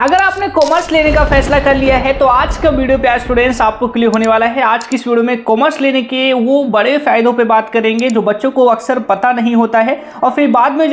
अगर आपने कॉमर्स लेने का फैसला कर लिया है तो आज का वीडियो प्यार स्टूडेंट्स आपको क्लियर होने वाला है। आज की इस वीडियो में कॉमर्स लेने के वो बड़े फायदों पे बात करेंगे जो बच्चों को अक्सर पता नहीं होता है और फिर बाद में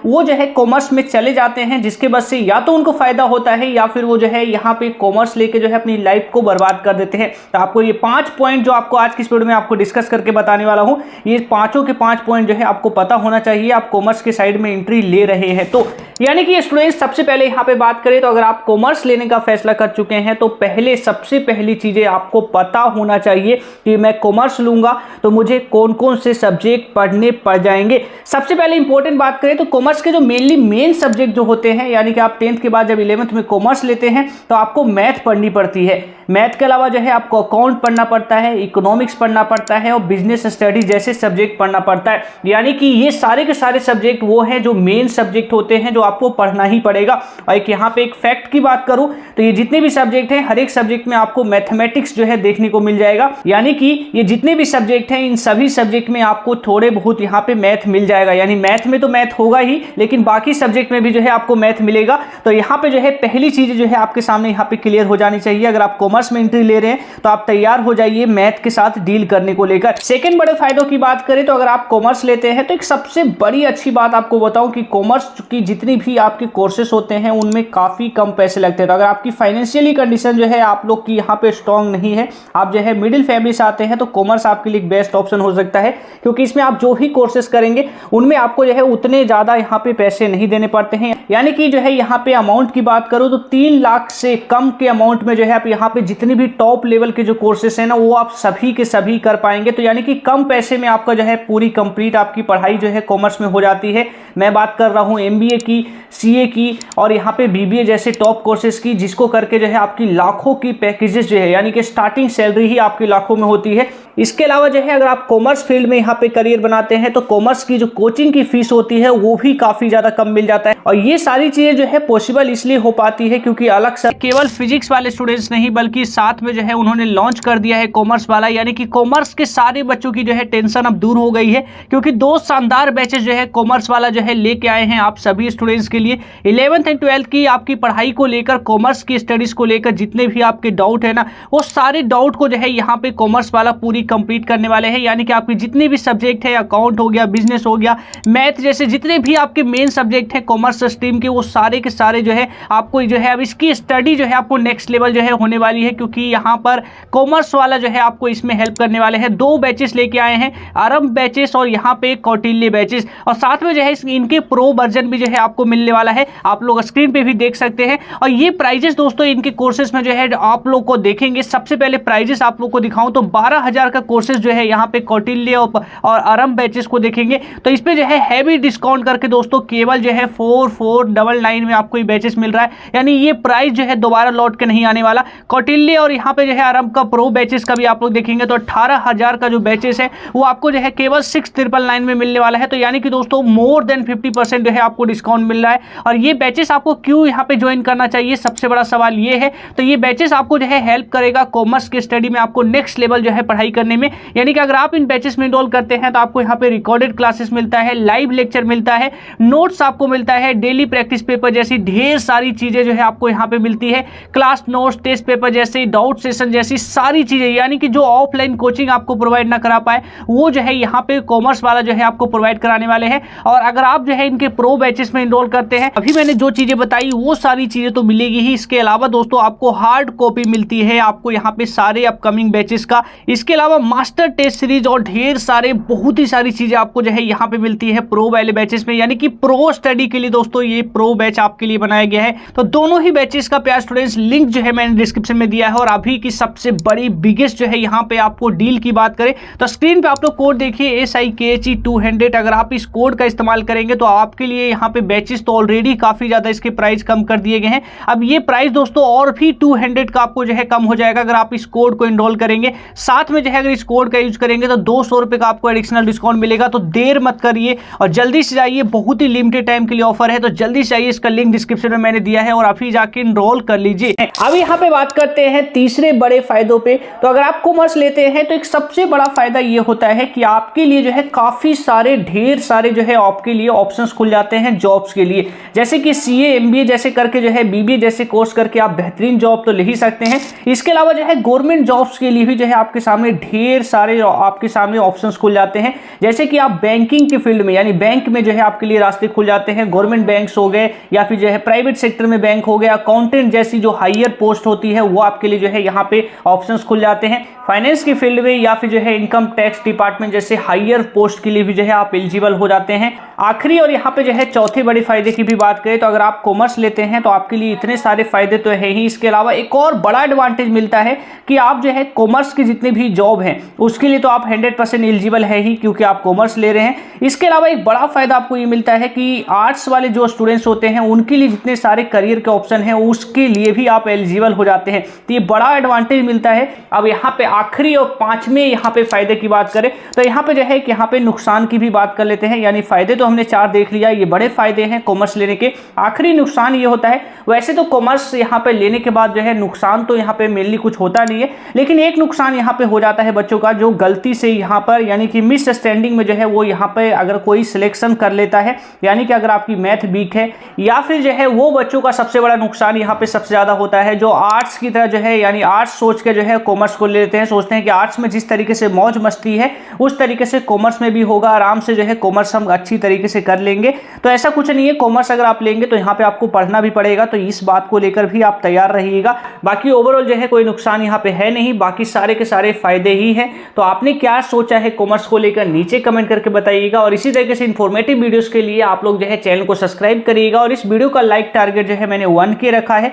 वो कॉमर्स में चले जाते हैं, जिसके वजह से या तो उनको फायदा होता है या फिर वो यहाँ पे कॉमर्स लेके अपनी लाइफ को बर्बाद कर देते हैं। तो आपको ये 5 पॉइंट जो आपको आज की इस वीडियो में आपको डिस्कस करके बताने वाला हूँ, ये पांचों के 5 पॉइंट आपको पता होना चाहिए आप कॉमर्स के साइड में एंट्री ले रहे हैं। तो यानी कि स्टूडेंट्स सबसे पहले यहाँ पे बात करें तो अगर आप कॉमर्स लेने का फैसला कर चुके हैं तो सबसे पहली चीजें आपको पता होना चाहिए कि मैं कॉमर्स लूंगा तो मुझे कौन कौन से सब्जेक्ट पढ़ने पड़ जाएंगे। सबसे पहले इंपॉर्टेंट बात करें तो कॉमर्स के जो मेन सब्जेक्ट जो होते हैं, यानी कि आप 10th के बाद जब 11th में कॉमर्स लेते हैं तो आपको मैथ पढ़नी पड़ती है। मैथ के अलावा आपको अकाउंट पढ़ना पड़ता है, इकोनॉमिक्स पढ़ना पड़ता है और बिजनेस स्टडीज जैसे सब्जेक्ट पढ़ना पड़ता है। यानी कि ये सारे के सारे सब्जेक्ट वो हैं जो मेन सब्जेक्ट होते हैं जो आपको पढ़ना ही पड़ेगा। और यहाँ पे एक फैक्ट की बात करूं तो ये जितने भी सब्जेक्ट हैं हर एक सब्जेक्ट में आपको मैथमेटिक्स देखने को मिल जाएगा। यानी कि ये जितने भी सब्जेक्ट हैं इन सभी सब्जेक्ट में आपको थोड़े बहुत यहाँ पे मैथ मिल जाएगा। यानी मैथ में तो मैथ होगा ही, लेकिन बाकी सब्जेक्ट में भी आपको मैथ मिलेगा। तो यहाँ पे पहली चीज आपके सामने यहाँ पे क्लियर हो जानी चाहिए। अगर आप कॉमर्स में एंट्री ले रहे हैं तो आप तैयार हो जाइए मैथ के साथ डील करने को लेकर। सेकंड बड़े फायदों की बात करें तो अगर आप कॉमर्स लेते हैं तो एक सबसे बड़ी अच्छी बात आपको बताऊं कि कॉमर्स की जितनी भी आपके कोर्सेस होते हैं उनमें काफी कम पैसे लगते हैं। तो अगर आपकी फाइनेंशियली कंडीशन आप लोग की यहाँ पे स्ट्रांग नहीं है, आप मिडिल फैमिली से आते हैं तो कॉमर्स आपके लिए बेस्ट ऑप्शन हो सकता है, क्योंकि इसमें आप जो ही कोर्सेस करेंगे उनमें आपको उतने ज्यादा यहाँ पे पैसे नहीं देने पड़ते हैं। यानी कि यहाँ पे अमाउंट की बात करूं तो 3 लाख से कम के अमाउंट में आप यहाँ पे जितने भी टॉप लेवल के जो कोर्सेस हैं ना वो आप सभी के सभी कर पाएंगे। तो यानी कि कम पैसे में आपका पूरी कंप्लीट आपकी पढ़ाई कॉमर्स में हो जाती है। मैं बात कर रहा हूँ MBA की, CA की और यहाँ पे BBA जैसे टॉप कोर्सेज की, जिसको करके आपकी लाखों की पैकेजेस यानी कि स्टार्टिंग सैलरी ही आपकी लाखों में होती है। इसके अलावा अगर आप कॉमर्स फील्ड में यहाँ पे करियर बनाते हैं तो कॉमर्स की जो कोचिंग की फीस होती है वो भी काफी ज्यादा कम मिल जाता है। और ये सारी चीजें पॉसिबल इसलिए हो पाती है क्योंकि अलग से केवल फिजिक्स वाले स्टूडेंट्स नहीं बल्कि साथ में उन्होंने लॉन्च कर दिया है कॉमर्स वाला। यानी कि कॉमर्स के सारे बच्चों की टेंशन अब दूर हो गई है, क्योंकि 2 शानदार बैचेस कॉमर्स वाला लेके आए हैं आप सभी स्टूडेंट्स के लिए। 11th एंड 12th की आपकी पढ़ाई को लेकर, कॉमर्स की स्टडीज को लेकर जितने भी आपके डाउट है ना वो सारे डाउट को यहाँ पे कॉमर्स वाला पूरी कंप्लीट करने वाले हैं। यानी कि आपकी जितने भी सब्जेक्ट है, अकाउंट हो गया, बिजनेस हो गया, मैथ जैसे जितने भी आपके मेन सब्जेक्ट है कॉमर्स स्ट्रीम के, वो सारे के सारे आपको अब इसकी स्टडी आपको नेक्स्ट लेवल होने वाली है, क्योंकि यहाँ पर कॉमर्स वाला आपको इसमें हेल्प करने वाले हैं। 2 बैचेस लेके आए हैं, आरंभ बैचेस और यहाँ पे कौटिल्य बैचेस, और साथ में इनके प्रो वर्जन भी आपको मिलने वाला है। आप लोग स्क्रीन पे भी देख सकते हैं। और ये प्राइजेस दोस्तों इनके कोर्सेज में आप लोग को देखेंगे। सबसे पहले प्राइजेस आप लोग को दिखाऊं तो 12,000 का कोर्सेज यहाँ पे कौटिल्य और आरंभ बैचेस को देखेंगे तो इस पे हैवी डिस्काउंट करके दोस्तों केवल 4,499 में आपको ये बैचेस मिल रहा है। यानी ये प्राइस दोबारा लौट के नहीं आने वाला। कौटिल्य और यहाँ पे आरंभ का प्रो बैचेस का भी आप लोग देखेंगे तो 18,000 का जो बैचेस है वो आपको केवल 6,999 में मिलने वाला है। तो यानी कि दोस्तों मोर देन 50% आपको डिस्काउंट मिल रहा है। और ये बैचेस आपको क्यों यहाँ पे ज्वाइन करना चाहिए, सबसे बड़ा सवाल ये है। तो ये बैचेस आपको हेल्प करेगा कॉमर्स के स्टडी में, आपको नेक्स्ट लेवल पढ़ाई करने में। यानी कि अगर आप इन बैचेस में इनरोल करते हैं तो आपको यहाँ पे रिकॉर्डेड क्लासेस मिलता है, लाइव लेक्चर मिलता है, नोट्स आपको मिलता है, डेली प्रैक्टिस पेपर जैसी ढेर सारी चीजें आपको यहाँ पे मिलती है, क्लास नोट्स, टेस्ट पेपर जैसे, डाउट सेशन जैसी सारी चीजें। यानी कि जो ऑफलाइन कोचिंग आपको प्रोवाइड ना करा पाए वो यहाँ पे कॉमर्स वाला आपको प्रोवाइड कराने वाले हैं। और अगर आप इनके प्रो बैचेस में इनरोल करते हैं, अभी मैंने जो चीजें बताई वो सारी चीजें तो मिलेगी ही। इसके अलावा दोस्तों आपको हार्ड कॉपी मिलती है आपको यहाँ पे सारे अपकमिंग बैचेस का। इसके अलावा मास्टर टेस्ट सीरीज और ढेर सारे बहुत ही सारी चीजें आपको यहाँ पे मिलती है प्रो वाले बैचेस में। यानी कि प्रो स्टडी के लिए दोस्तों ये प्रो बैच आपके लिए बनाया गया है। तो दोनों ही बैचेस का प्यार स्टूडेंट्स लिंक मैंने डिस्क्रिप्शन में दिया है। और अभी की सबसे बड़ी बिगेस्ट यहाँ पे आपको डील की बात करें तो स्क्रीन पे आप लोग कोड देखिए SIKHE200। अगर आप इस कोड का इस्तेमाल करेंगे तो आपके लिए यहाँ पे बैचेस तो ऑलरेडी काफी ज्यादा इसके प्राइस कम कर दिए गए हैं। अब ये प्राइस दोस्तों और भी 200 का आपको कम हो जाएगा अगर आप इस कोड को इनरोल करेंगे। साथ में अगर इस कोड का यूज करेंगे तो 200 रुपये का आपको एडिशनल डिस्काउंट मिलेगा। तो देर मत करिए और जल्दी से जाइए, बहुत ही लिमिटेड टाइम के लिए ऑफर है, तो जल्दी से जाइए, इसका लिंक डिस्क्रिप्शन में मैंने दिया है और आप ही जाके इनरोल कर लीजिए। अब यहाँ पे बात करते हैं तीसरे बड़े फायदों पे। तो अगर आप कॉमर्स लेते हैं तो एक सबसे बड़ा फायदा ये होता है कि आपके लिए जो है काफी सारे ढेर सारे जो है आपके लिए ऑप्शंस खुल जाते हैं जॉब्स के लिए, जैसे कि सीए एमबीए जैसे करके जो है बीबीए जैसे कोर्स करके आप बेहतरीन जॉब तो ले ही सकते हैं। इसके अलावा जो है गवर्नमेंट जॉब्स के लिए भी जो है आपके सामने ढेर सारे आपके सामने ऑप्शंस खुल जाते हैं, जैसे कि आप बैंकिंग के फील्ड में यानी बैंक में जो है आपके लिए रास्ते खुल जाते हैं, गवर्नमेंट बैंक्स हो गए या फिर जो है प्राइवेट सेक्टर में बैंक हो गया, अकाउंटेंट जैसी जो हायर पोस्ट होती है वो आपके लिए जो है यहाँ पे ऑप्शंस खुल जाते हैं। फाइनेंस की फील्ड में या फिर जो है इनकम टैक्स डिपार्टमेंट जैसे हायर पोस्ट के लिए भी जो है आप एलिजिबल हो जाते हैं। आखिरी और यहाँ पे जो है चौथे बड़े फायदे की भी बात करें तो अगर आप कॉमर्स लेते हैं तो आपके लिए इतने सारे फायदे तो है ही, इसके अलावा एक और बड़ा एडवांटेज मिलता है कि आप जो है कॉमर्स के जितने भी जॉब हैं उसके लिए तो आप 100% एलिजिबल है ही, क्योंकि आप कॉमर्स ले रहे हैं। इसके अलावा एक बड़ा फायदा आपको ये मिलता है कि आर्ट्स वाले जो स्टूडेंट्स होते हैं उनके लिए जितने सारे करियर के ऑप्शन हैं उसके लिए भी आप एलिजिबल हो जाते हैं, तो ये बड़ा एडवांटेज मिलता है। अब यहाँ पे आखिरी और पांचवें यहाँ पे फायदे की बात करें तो यहाँ पे जो है कि यहाँ पे नुकसान की भी बात कर लेते हैं। यानी फायदे तो हमने 4 देख लिया, ये बड़े फायदे हैं कॉमर्स लेने के। आखिरी नुकसान ये होता है, वैसे तो कॉमर्स यहाँ पे लेने के बाद जो है नुकसान तो यहाँ पे मेनली कुछ होता नहीं है, लेकिन एक नुकसान यहाँ पे हो जाता है बच्चों का, जो गलती से यहाँ पर यानी कि मिसअंडरस्टैंडिंग में जो है वो यहाँ पे अगर कोई सिलेक्शन कर लेता है, यानी कि अगर आपकी मैथ वीक है या फिर जो है वो बच्चों का सबसे बड़ा नुकसान यहाँ पे सबसे ज्यादा होता है जो आर्ट्स की तरह जो है यानी आर्ट्स सोच के जो है कॉमर्स को ले लेते हैं, सोचते हैं कि आर्ट्स में जिस तरीके से मौज मस्ती है उस तरीके से कॉमर्स में भी होगा, आराम से जो है कॉमर्स हम अच्छी तरीके से कर लेंगे। तो ऐसा कुछ नहीं है, कॉमर्स अगर आप लेंगे तो यहाँ पे आपको पढ़ना भी पड़ेगा, तो इस बात को लेकर भी आप तैयार रहिएगा। बाकी ओवरऑल जो है कोई नुकसान यहाँ पे है नहीं, बाकी सारे के सारे फायदे ही हैं। तो आपने क्या सोचा है कॉमर्स को लेकर नीचे कमेंट करके बताइएगा, और इसी तरीके से इंफॉर्मेटिव वीडियोस के लिए आप लोग जो है चैनल को सब्सक्राइब करिएगा, और इस वीडियो का लाइक टारगेट जो है मैंने 1K रखा है,